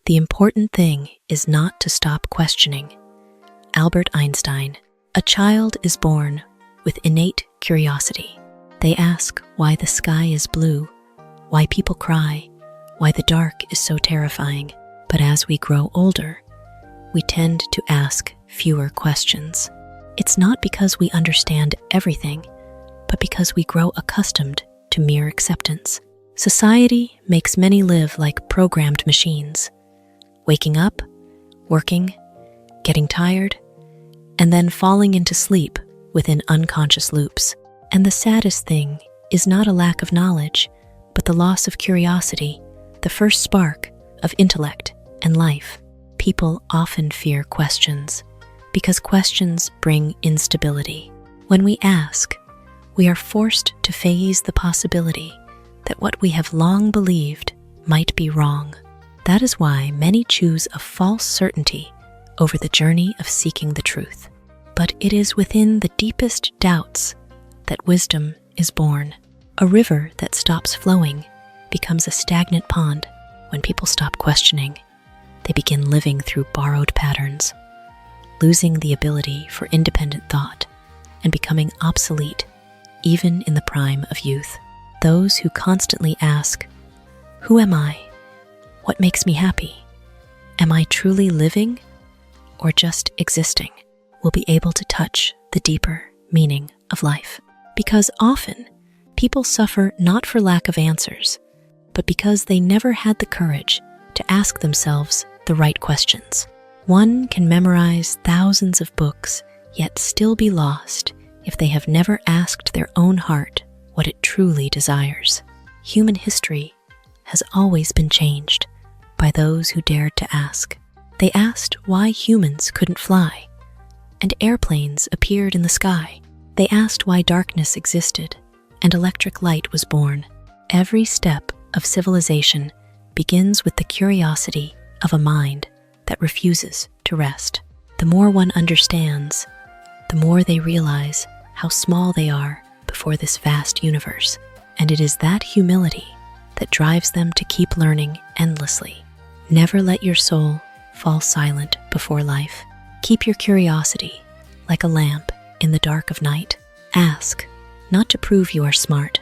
The important thing is not to stop questioning. Albert Einstein. A child is born with innate curiosity. They ask why the sky is blue, why people cry, why the dark is so terrifying. But as we grow older, we tend to ask fewer questions. It's not because we understand everything, but because we grow accustomed to mere acceptance. Society makes many live like programmed machines, waking up, working, getting tired, and then falling into sleep within unconscious loops. And the saddest thing is not a lack of knowledge, but the loss of curiosity, the first spark of intellect and life. People often fear questions because questions bring instability. When we ask, we are forced to face the possibility that what we have long believed might be wrong. That is why many choose a false certainty over the journey of seeking the truth. But it is within the deepest doubts that wisdom is born. A river that stops flowing becomes a stagnant pond. When people stop questioning, they begin living through borrowed patterns, losing the ability for independent thought and becoming obsolete even in the prime of youth. Those who constantly ask, "Who am I? What makes me happy? Am I truly living or just existing?" will be able to touch the deeper meaning of life. Because often, people suffer not for lack of answers, but because they never had the courage to ask themselves the right questions. One can memorize thousands of books, yet still be lost if they have never asked their own heart what it truly desires. Human history has always been changed by those who dared to ask. They asked why humans couldn't fly, and airplanes appeared in the sky. They asked why darkness existed, and electric light was born. Every step of civilization begins with the curiosity of a mind that refuses to rest. The more one understands, the more they realize how small they are before this vast universe. And it is that humility that drives them to keep learning endlessly. Never let your soul fall silent before life. Keep your curiosity like a lamp in the dark of night. Ask, not to prove you are smart,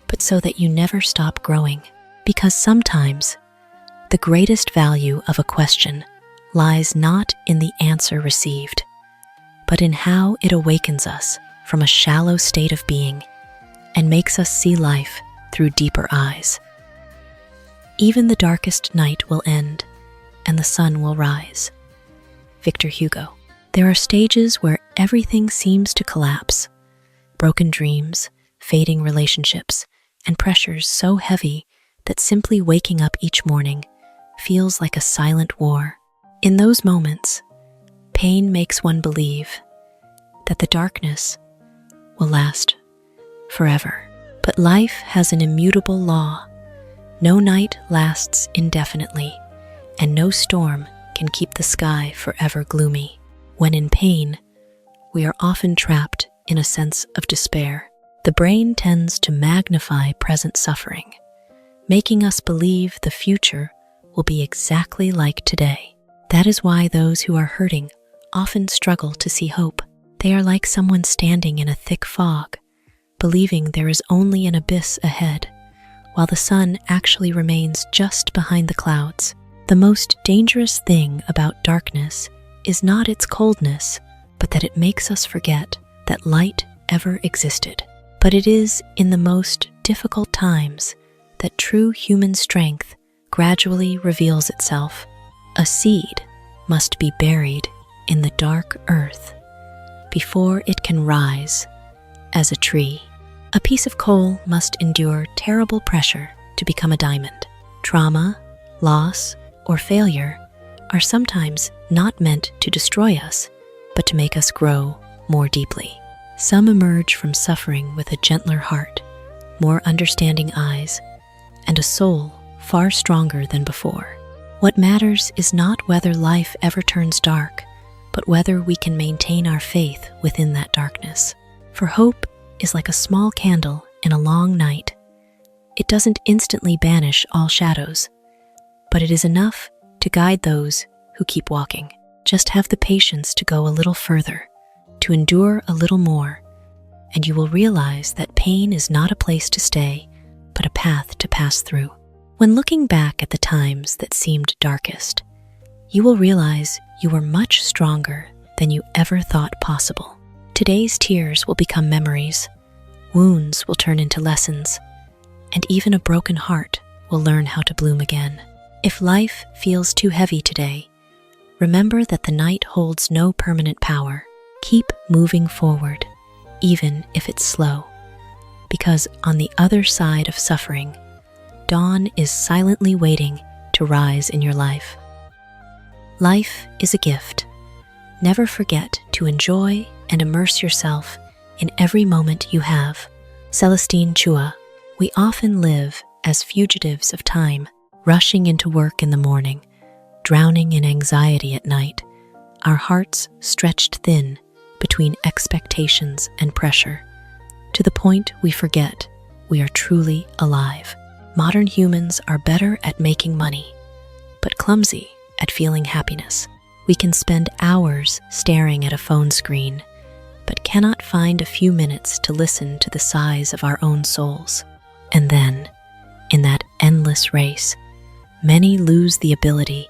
but so that you never stop growing. Because sometimes the greatest value of a question lies not in the answer received, but in how it awakens us from a shallow state of being and makes us see life through deeper eyes. Even the darkest night will end and the sun will rise. Victor Hugo. There are stages where everything seems to collapse. Broken dreams, fading relationships, and pressures so heavy that simply waking up each morning feels like a silent war. In those moments, pain makes one believe that the darkness will last forever. But life has an immutable law. No night lasts indefinitely, and no storm can keep the sky forever gloomy. When in pain, we are often trapped in a sense of despair. The brain tends to magnify present suffering, making us believe the future will be exactly like today. That is why those who are hurting often struggle to see hope. They are like someone standing in a thick fog, believing there is only an abyss ahead, while the sun actually remains just behind the clouds. The most dangerous thing about darkness is not its coldness, but that it makes us forget that light ever existed. But it is in the most difficult times that true human strength gradually reveals itself. A seed must be buried in the dark earth before it can rise as a tree. A piece of coal must endure terrible pressure to become a diamond. Trauma, loss, or failure are sometimes not meant to destroy us, but to make us grow more deeply. Some emerge from suffering with a gentler heart, more understanding eyes, and a soul far stronger than before. What matters is not whether life ever turns dark, but whether we can maintain our faith within that darkness. For hope is like a small candle in a long night. It doesn't instantly banish all shadows, but it is enough to guide those who keep walking. Just have the patience to go a little further, to endure a little more, and you will realize that pain is not a place to stay, but a path to pass through. When looking back at the times that seemed darkest, you will realize you were much stronger than you ever thought possible. Today's tears will become memories, wounds will turn into lessons, and even a broken heart will learn how to bloom again. If life feels too heavy today, remember that the night holds no permanent power. Keep moving forward, even if it's slow, because on the other side of suffering, dawn is silently waiting to rise in your life. Life is a gift. Never forget to enjoy and immerse yourself in every moment you have. Celestine Chua. We often live as fugitives of time, rushing into work in the morning, drowning in anxiety at night, our hearts stretched thin between expectations and pressure, to the point we forget we are truly alive. Modern humans are better at making money, but clumsy at feeling happiness. We can spend hours staring at a phone screen, but cannot find a few minutes to listen to the sighs of our own souls. And then, in that endless race, many lose the ability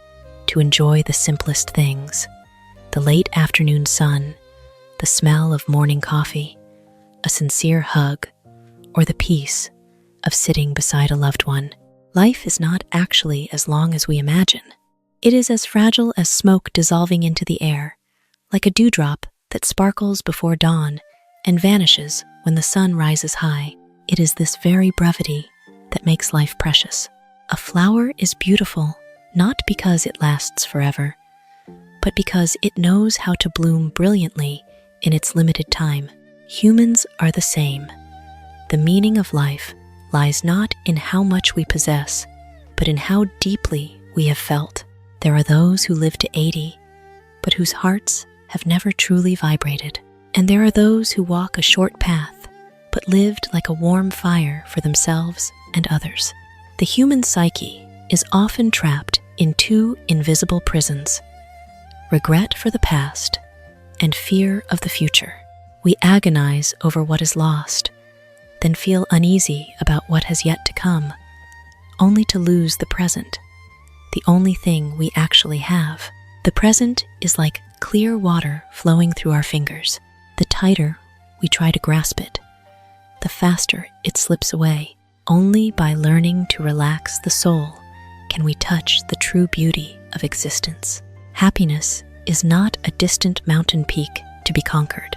to enjoy the simplest things: the late afternoon sun, the smell of morning coffee, a sincere hug, or the peace of sitting beside a loved one. Life is not actually as long as we imagine. It is as fragile as smoke dissolving into the air, like a dewdrop that sparkles before dawn and vanishes when the sun rises high. It is this very brevity that makes life precious. A flower is beautiful not because it lasts forever, but because it knows how to bloom brilliantly in its limited time. Humans are the same. The meaning of life lies not in how much we possess, but in how deeply we have felt. There are those who live to 80, but whose hearts have never truly vibrated. And there are those who walk a short path, but lived like a warm fire for themselves and others. The human psyche is often trapped in two invisible prisons: regret for the past and fear of the future. We agonize over what is lost, then feel uneasy about what has yet to come, only to lose the present, the only thing we actually have. The present is like clear water flowing through our fingers. The tighter we try to grasp it, the faster it slips away. Only by learning to relax the soul can we touch the true beauty of existence. Happiness is not a distant mountain peak to be conquered,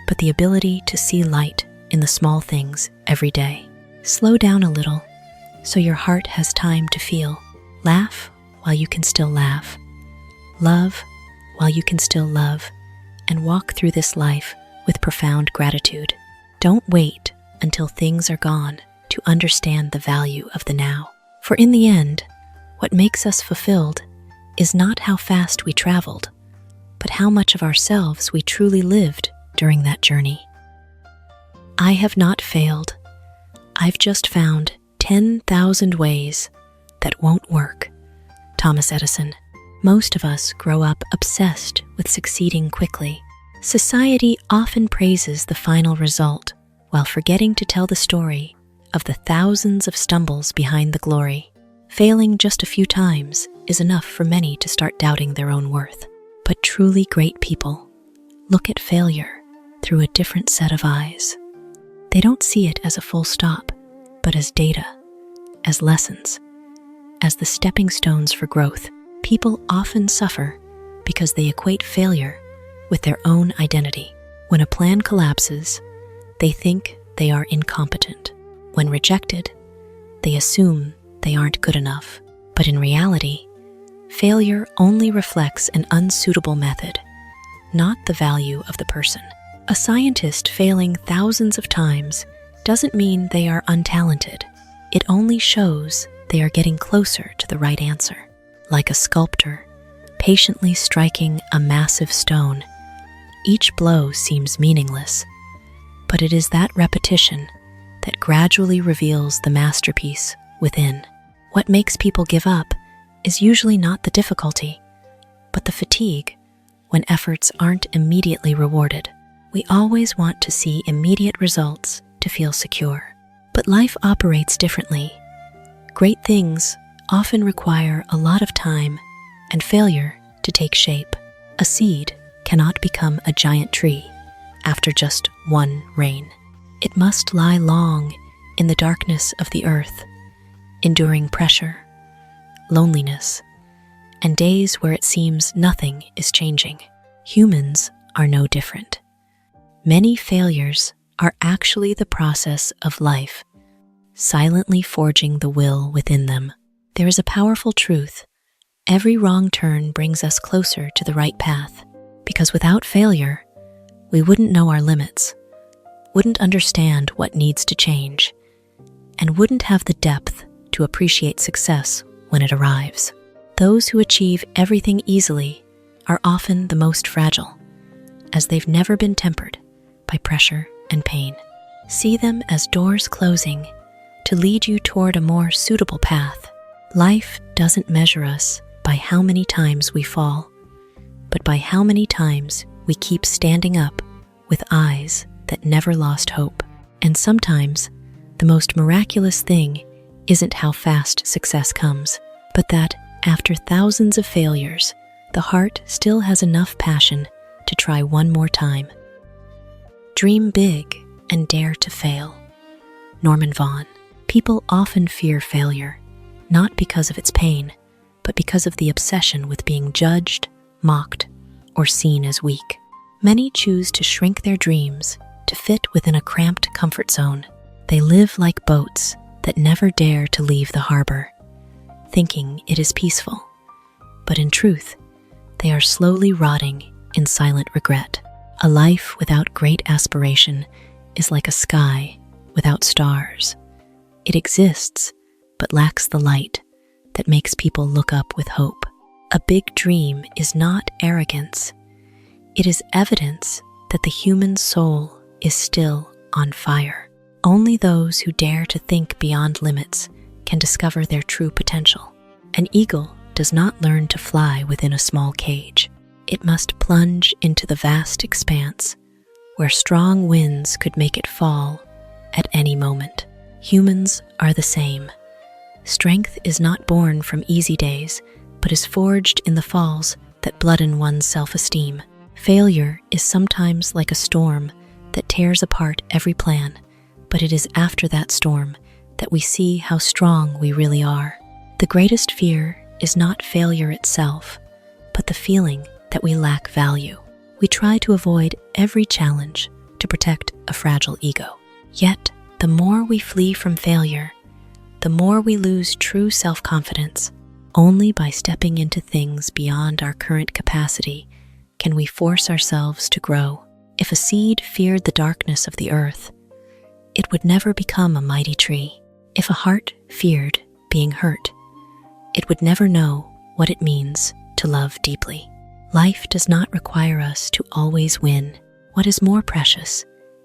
but the ability to see light in the small things every day. Slow down a little so your heart has time to feel. Laugh while you can still laugh. Love while you can still love, and walk through this life with profound gratitude. Don't wait until things are gone to understand the value of the now. For in the end, what makes us fulfilled is not how fast we traveled, but how much of ourselves we truly lived during that journey. I have not failed. I've just found 10,000 ways that won't work. Thomas Edison. Most of us grow up obsessed with succeeding quickly. Society often praises the final result while forgetting to tell the story of the thousands of stumbles behind the glory. Failing just a few times is enough for many to start doubting their own worth. But truly great people look at failure through a different set of eyes. They don't see it as a full stop, but as data, as lessons, as the stepping stones for growth. People often suffer because they equate failure with their own identity. When a plan collapses, they think they are incompetent. When rejected, they assume they aren't good enough. But in reality, failure only reflects an unsuitable method, not the value of the person. A scientist failing thousands of times doesn't mean they are untalented. It only shows they are getting closer to the right answer. Like a sculptor patiently striking a massive stone, each blow seems meaningless, but it is that repetition that gradually reveals the masterpiece within. What makes people give up is usually not the difficulty, but the fatigue when efforts aren't immediately rewarded. We always want to see immediate results to feel secure. But life operates differently. Great things often require a lot of time and failure to take shape. A seed cannot become a giant tree after just one rain. It must lie long in the darkness of the earth, enduring pressure, loneliness, and days where it seems nothing is changing. Humans are no different. Many failures are actually the process of life, silently forging the will within them. There is a powerful truth. Every wrong turn brings us closer to the right path, because without failure, we wouldn't know our limits, wouldn't understand what needs to change, and wouldn't have the depth to appreciate success when it arrives. Those who achieve everything easily are often the most fragile, as they've never been tempered by pressure and pain. See them as doors closing to lead you toward a more suitable path. Life doesn't measure us by how many times we fall, but by how many times we keep standing up with eyes that never lost hope. And sometimes, the most miraculous thing isn't how fast success comes, but that, after thousands of failures, the heart still has enough passion to try one more time. Dream big and dare to fail. Norman Vaughan. People often fear failure, not because of its pain, but because of the obsession with being judged, mocked, or seen as weak. Many choose to shrink their dreams to fit within a cramped comfort zone. They live like boats that never dare to leave the harbor, thinking it is peaceful. But in truth, they are slowly rotting in silent regret. A life without great aspiration is like a sky without stars. It exists, but lacks the light that makes people look up with hope. A big dream is not arrogance. It is evidence that the human soul is still on fire. Only those who dare to think beyond limits can discover their true potential. An eagle does not learn to fly within a small cage. It must plunge into the vast expanse, where strong winds could make it fall at any moment. Humans are the same. Strength is not born from easy days, but is forged in the falls that bloodden one's self-esteem. Failure is sometimes like a storm that tears apart every plan, but it is after that storm that we see how strong we really are. The greatest fear is not failure itself, but the feeling that we lack value. We try to avoid every challenge to protect a fragile ego. Yet, the more we flee from failure, the more we lose true self-confidence. Only by stepping into things beyond our current capacity can we force ourselves to grow. If a seed feared the darkness of the earth, it would never become a mighty tree. If a heart feared being hurt, it would never know what it means to love deeply. Life does not require us to always win. What is more precious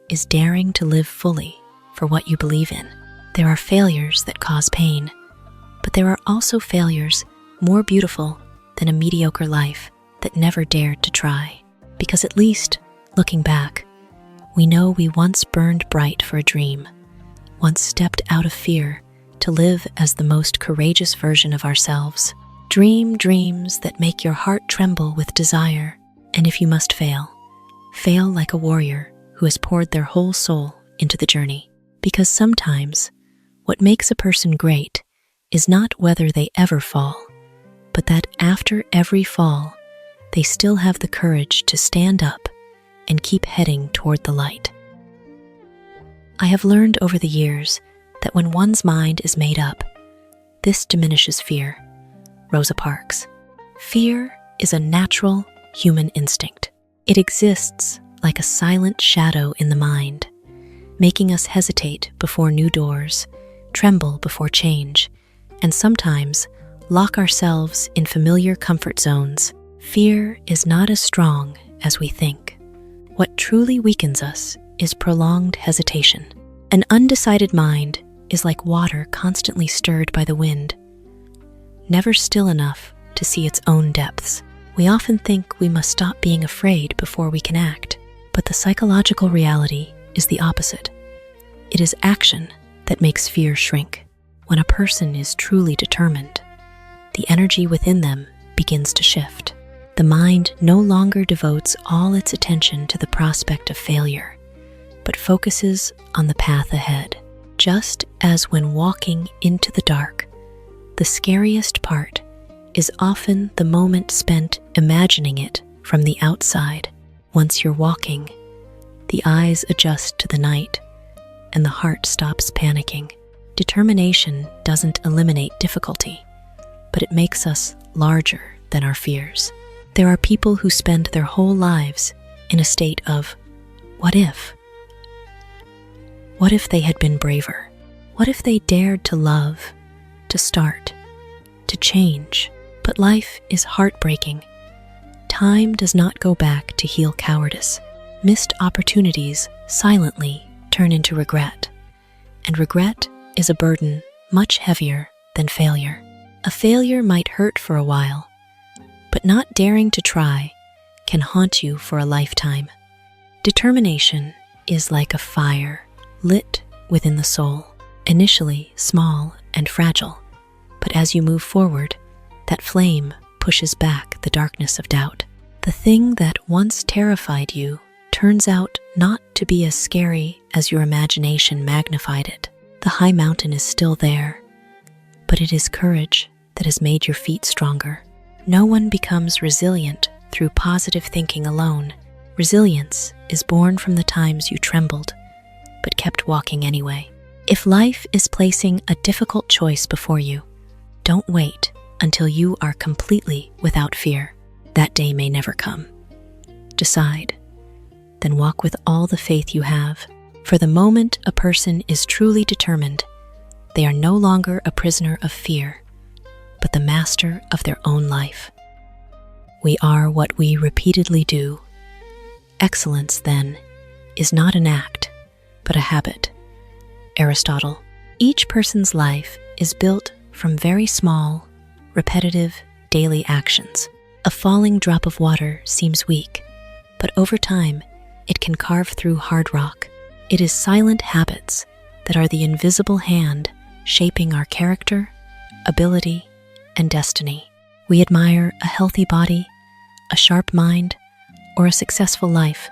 is daring to live fully for what you believe in. There are failures that cause pain, but there are also failures more beautiful than a mediocre life that never dared to try. Because at least, looking back, we know we once burned bright for a dream, once stepped out of fear to live as the most courageous version of ourselves. Dream dreams that make your heart tremble with desire. And if you must fail, fail like a warrior who has poured their whole soul into the journey. Because sometimes, what makes a person great is not whether they ever fall, but that after every fall, they still have the courage to stand up and keep heading toward the light. I have learned over the years that when one's mind is made up, this diminishes fear. Rosa Parks. Fear is a natural human instinct. It exists like a silent shadow in the mind, making us hesitate before new doors, tremble before change, and sometimes lock ourselves in familiar comfort zones. Fear is not as strong as we think. What truly weakens us is prolonged hesitation. An undecided mind is like water constantly stirred by the wind. never still enough to see its own depths. We often think we must stop being afraid before we can act, but the psychological reality is the opposite. It is action that makes fear shrink. When a person is truly determined, the energy within them begins to shift. The mind no longer devotes all its attention to the prospect of failure, but focuses on the path ahead. Just as when walking into the dark, the scariest part is often the moment spent imagining it from the outside. Once you're walking, the eyes adjust to the night, and the heart stops panicking. Determination doesn't eliminate difficulty, but it makes us larger than our fears. There are people who spend their whole lives in a state of, what if? What if they had been braver? What if they dared to love, to start, to change? But life is heartbreaking. Time does not go back to heal cowardice. Missed opportunities silently turn into regret, and regret is a burden much heavier than failure. A failure might hurt for a while, but not daring to try can haunt you for a lifetime. Determination is like a fire lit within the soul, initially small and fragile, but as you move forward, that flame pushes back the darkness of doubt. The thing that once terrified you turns out not to be as scary as your imagination magnified it. The high mountain is still there, but it is courage that has made your feet stronger. No one becomes resilient through positive thinking alone. Resilience is born from the times you trembled, but kept walking anyway. If life is placing a difficult choice before you, don't wait until you are completely without fear. That day may never come. Decide, then walk with all the faith you have. For the moment a person is truly determined, they are no longer a prisoner of fear, but the master of their own life. We are what we repeatedly do. Excellence, then, is not an act, but a habit. Aristotle. Each person's life is built from very small, repetitive, daily actions. A falling drop of water seems weak, but over time, it can carve through hard rock. It is silent habits that are the invisible hand shaping our character, ability, and destiny. We admire a healthy body, a sharp mind, or a successful life,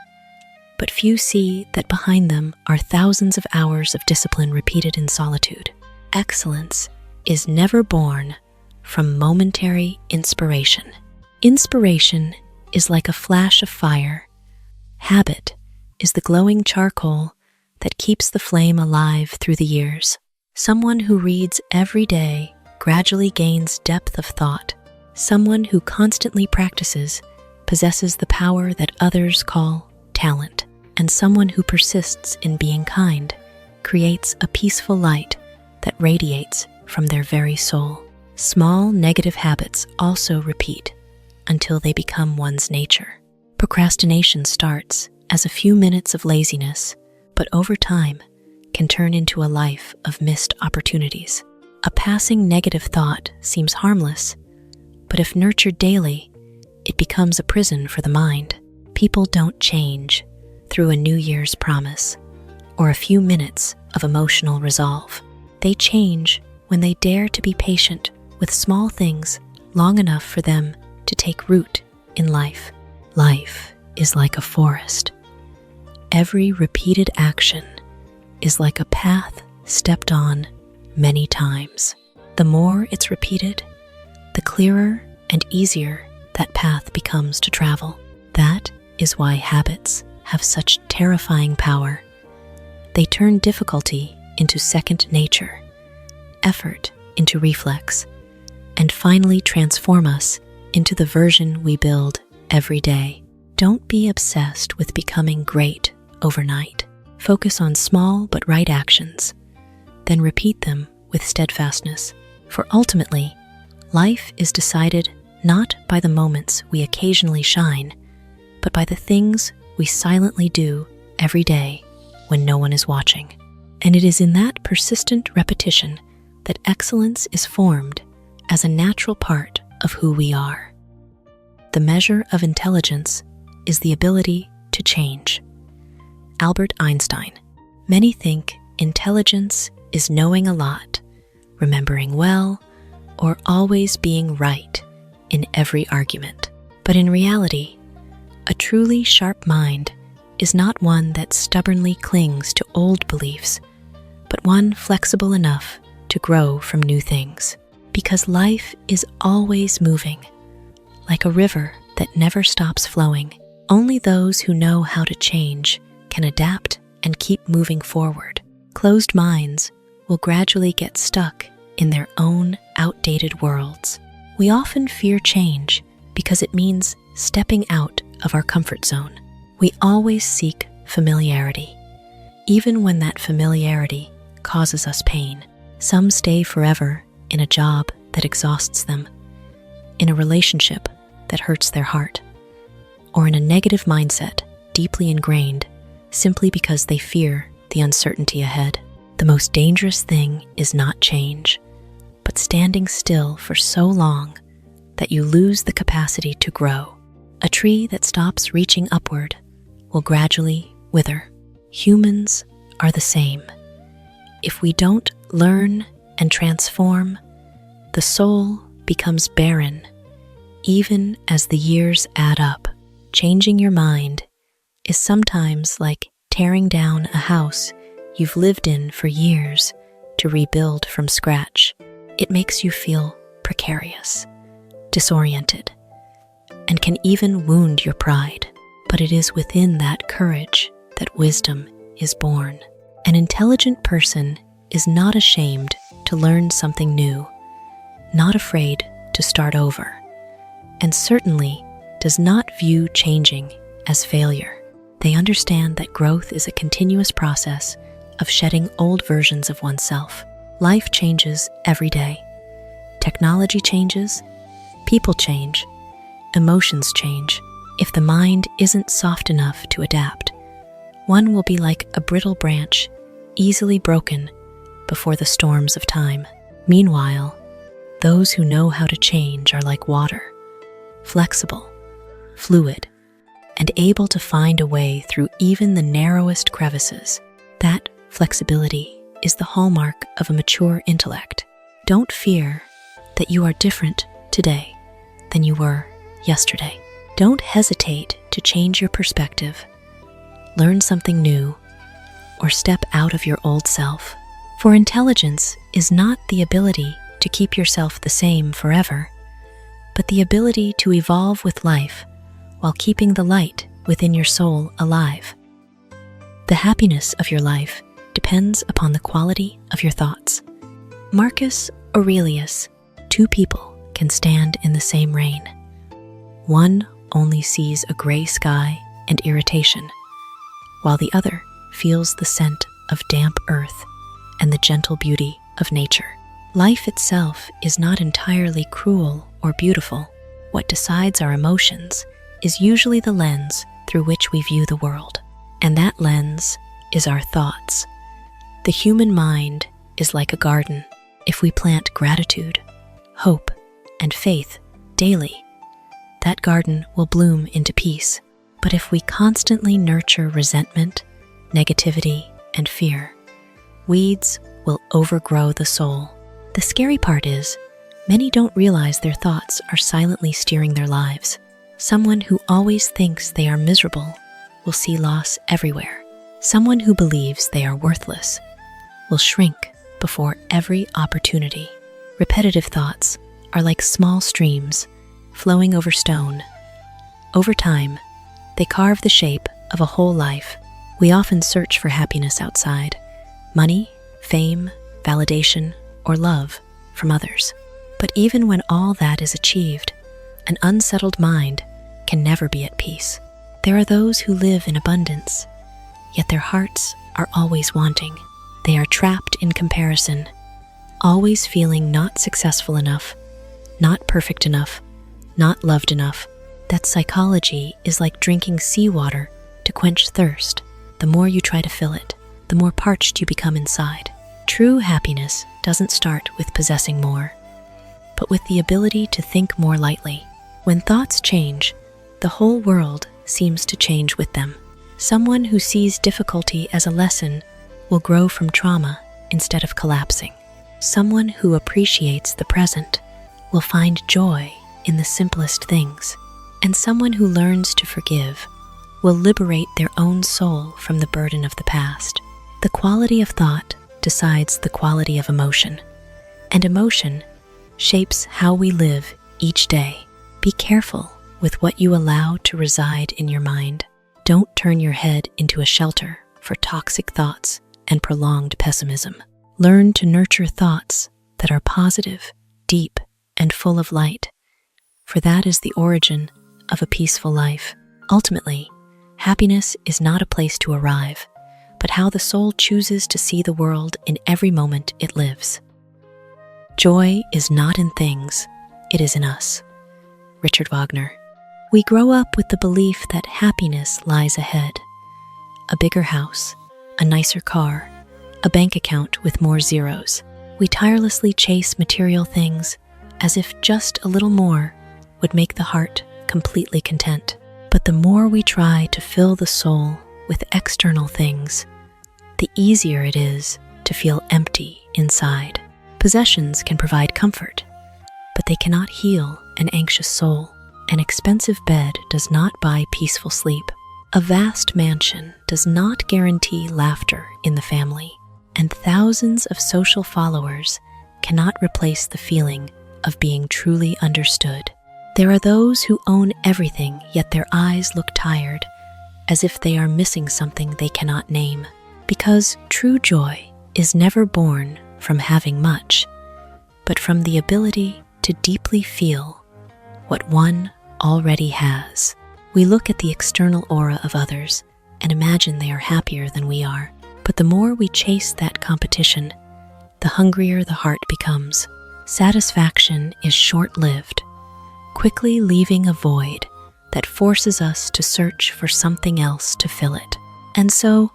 but few see that behind them are thousands of hours of discipline repeated in solitude. Excellence is never born from momentary inspiration. Inspiration is like a flash of fire. Habit is the glowing charcoal that keeps the flame alive through the years. Someone who reads every day gradually gains depth of thought. Someone who constantly practices possesses the power that others call talent. And someone who persists in being kind creates a peaceful light that radiates from their very soul. Small negative habits also repeat until they become one's nature. Procrastination starts as a few minutes of laziness, but over time can turn into a life of missed opportunities. A passing negative thought seems harmless, but if nurtured daily, it becomes a prison for the mind. People don't change through a New Year's promise or a few minutes of emotional resolve. They change when they dare to be patient with small things long enough for them to take root in life. Life is like a forest. Every repeated action is like a path stepped on many times. The more it's repeated, the clearer and easier that path becomes to travel. That is why habits have such terrifying power. They turn difficulty into second nature, effort into reflex, and finally transform us into the version we build every day. Don't be obsessed with becoming great overnight. Focus on small but right actions, then repeat them with steadfastness. For ultimately, life is decided not by the moments we occasionally shine, but by the things we silently do every day when no one is watching. And it is in that persistent repetition that excellence is formed as a natural part of who we are. The measure of intelligence is the ability to change. Albert Einstein. Many think intelligence is knowing a lot, remembering well, or always being right in every argument. But in reality, a truly sharp mind is not one that stubbornly clings to old beliefs, but one flexible enough to grow from new things. Because life is always moving, like a river that never stops flowing. Only those who know how to change can adapt and keep moving forward. Closed minds will gradually get stuck in their own outdated worlds. We often fear change because it means stepping out of our comfort zone. We always seek familiarity, even when that familiarity causes us pain. Some stay forever in a job that exhausts them, in a relationship that hurts their heart, or in a negative mindset deeply ingrained simply because they fear the uncertainty ahead. The most dangerous thing is not change, but standing still for so long that you lose the capacity to grow. A tree that stops reaching upward will gradually wither. Humans are the same. If we don't learn and transform, the soul becomes barren, even as the years add up. Changing your mind is sometimes like tearing down a house you've lived in for years to rebuild from scratch. It makes you feel precarious, disoriented, and can even wound your pride. But it is within that courage that wisdom is born. An intelligent person is not ashamed to learn something new, not afraid to start over, and certainly does not view changing as failure. They understand that growth is a continuous process of shedding old versions of oneself. Life changes every day. Technology changes, people change, emotions change. If the mind isn't soft enough to adapt, one will be like a brittle branch, easily broken before the storms of time. Meanwhile, those who know how to change are like water, flexible, fluid, and able to find a way through even the narrowest crevices. That flexibility is the hallmark of a mature intellect. Don't fear that you are different today than you were yesterday. Don't hesitate to change your perspective, learn something new, or step out of your old self. For intelligence is not the ability to keep yourself the same forever, but the ability to evolve with life while keeping the light within your soul alive. The happiness of your life depends upon the quality of your thoughts. Marcus Aurelius. 2 people can stand in the same rain. One only sees a gray sky and irritation, while the other feels the scent of damp earth and the gentle beauty of nature. Life itself is not entirely cruel or beautiful. What decides our emotions is usually the lens through which we view the world, and that lens is our thoughts. The human mind is like a garden. If we plant gratitude, hope, and faith daily, that garden will bloom into peace. But if we constantly nurture resentment, negativity, and fear, weeds will overgrow the soul. The scary part is, many don't realize their thoughts are silently steering their lives. Someone who always thinks they are miserable will see loss everywhere. Someone who believes they are worthless will shrink before every opportunity. Repetitive thoughts are like small streams flowing over stone. Over time, they carve the shape of a whole life. We often search for happiness outside: money, fame, validation, or love from others. But even when all that is achieved, an unsettled mind can never be at peace. There are those who live in abundance, yet their hearts are always wanting. They are trapped in comparison, always feeling not successful enough, not perfect enough, not loved enough. That psychology is like drinking seawater to quench thirst. The more you try to fill it, the more parched you become inside. True happiness doesn't start with possessing more. but with the ability to think more lightly. When thoughts change, the whole world seems to change with them. Someone who sees difficulty as a lesson will grow from trauma instead of collapsing. Someone who appreciates the present will find joy in the simplest things. And someone who learns to forgive will liberate their own soul from the burden of the past. The quality of thought decides the quality of emotion, and emotion shapes how we live each day. Be careful with what you allow to reside in your mind. Don't turn your head into a shelter for toxic thoughts and prolonged pessimism. Learn to nurture thoughts that are positive, deep, and full of light, for that is the origin of a peaceful life. Ultimately, happiness is not a place to arrive, but how the soul chooses to see the world in every moment it lives. Joy is not in things, it is in us. Richard Wagner. We grow up with the belief that happiness lies ahead. A bigger house, a nicer car, a bank account with more zeros. We tirelessly chase material things as if just a little more would make the heart completely content. But the more we try to fill the soul with external things, the easier it is to feel empty inside. Possessions can provide comfort, but they cannot heal an anxious soul. An expensive bed does not buy peaceful sleep. A vast mansion does not guarantee laughter in the family, and thousands of social followers cannot replace the feeling of being truly understood. There are those who own everything, yet their eyes look tired, as if they are missing something they cannot name. Because true joy is never born from having much, but from the ability to deeply feel what one already has. We look at the external aura of others and imagine they are happier than we are. But the more we chase that competition, the hungrier the heart becomes. Satisfaction is short-lived, quickly leaving a void that forces us to search for something else to fill it. And so,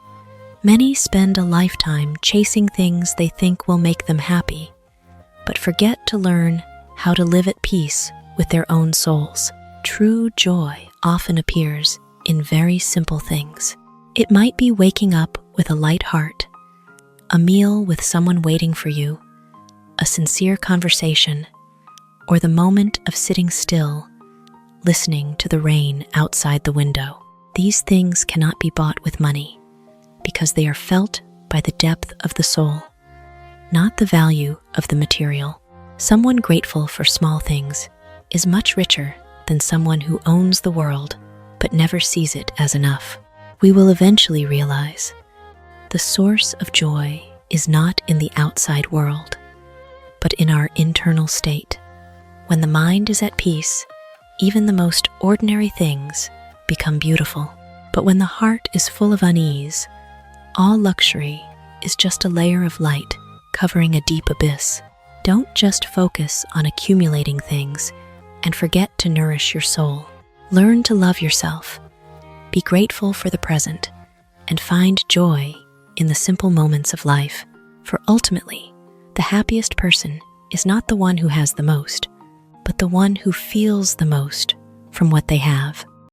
many spend a lifetime chasing things they think will make them happy, but forget to learn how to live at peace with their own souls. True joy often appears in very simple things. It might be waking up with a light heart, a meal with someone waiting for you, a sincere conversation, or the moment of sitting still, listening to the rain outside the window. These things cannot be bought with money because they are felt by the depth of the soul, not the value of the material. Someone grateful for small things is much richer than someone who owns the world but never sees it as enough. We will eventually realize the source of joy is not in the outside world, but in our internal state. When the mind is at peace, even the most ordinary things become beautiful. But when the heart is full of unease, all luxury is just a layer of light covering a deep abyss. Don't just focus on accumulating things and forget to nourish your soul. Learn to love yourself, be grateful for the present, and find joy in the simple moments of life. For ultimately, the happiest person is not the one who has the most, but the one who feels the most from what they have.